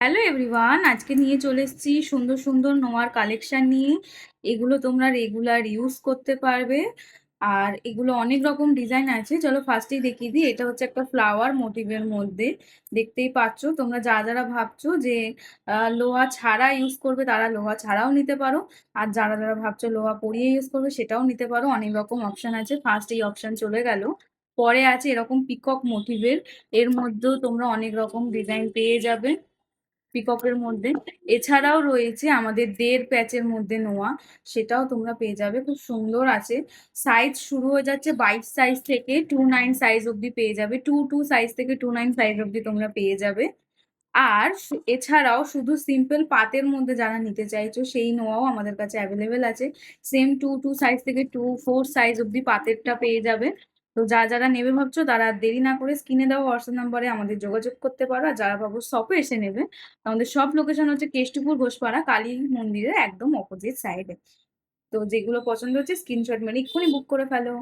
Hello everyone, আজকে নিয়ে চলে এসেছি সুন্দর সুন্দর নোয়ার কালেকশন নিয়ে। এগুলো তোমরা রেগুলার ইউজ করতে পারবে। আর এগুলো অনেক রকম ডিজাইন আছে। চলো ফার্স্টেই দেখিয়ে দিই। এটা হচ্ছে একটা ফ্লাওয়ার মোটিভের মধ্যে। দেখতেই পাচ্ছো, তোমরা যারা ভাবছো যে লোহা ছাড়া ইউজ করবে তারা লোহা ছাড়াও নিতে পারো। আর যারা ভাবছো লোহা পরিয়ে ইউজ করবে সেটাও নিতে পারো। অনেক রকম অপশন আছে। ফার্স্ট এই অপশন চলে গেল। পরে আছে এরকম পিকক মোটিভের। এর মধ্যেও তোমরা অনেক রকম ডিজাইন পেয়ে যাবে পিককের মধ্যে। এছাড়াও রয়েছে আমাদের 1.5 প্যাচের মধ্যে নোয়া, সেটাও তোমরা পেয়ে যাবে, খুব সুন্দর আছে। সাইজ শুরু হয়ে যাচ্ছে 22 সাইজ থেকে 29 সাইজ অব্দি পেয়ে যাবে। 22 সাইজ থেকে 29 সাইজ অব্দি তোমরা পেয়ে যাবে। আর এছাড়াও শুধু সিম্পল পাতের মধ্যে যারা নিতে চাইছো সেই নোয়াও আমাদের কাছে অ্যাভেলেবেল আছে। সেম 22 সাইজ থেকে 24 সাইজ অব্দি পাতেরটা পেয়ে যাবে। তো যারা নেবে ভাবছো তারা আর দেরি না করে স্ক্রিনে দেওয়া হোয়াটসঅ্যাপ নাম্বারে আমাদের যোগাযোগ করতে পারো। আর যারা ভাবো শপে এসে নেবে, আমাদের সব লোকেশন হচ্ছে কেষ্টপুর ঘোষপাড়া কালী মন্দিরের একদম অপোজিট সাইডে। তো যেগুলো পছন্দ হচ্ছে স্ক্রিনশট মেরে এক্ষুনি বুক করে ফেলো।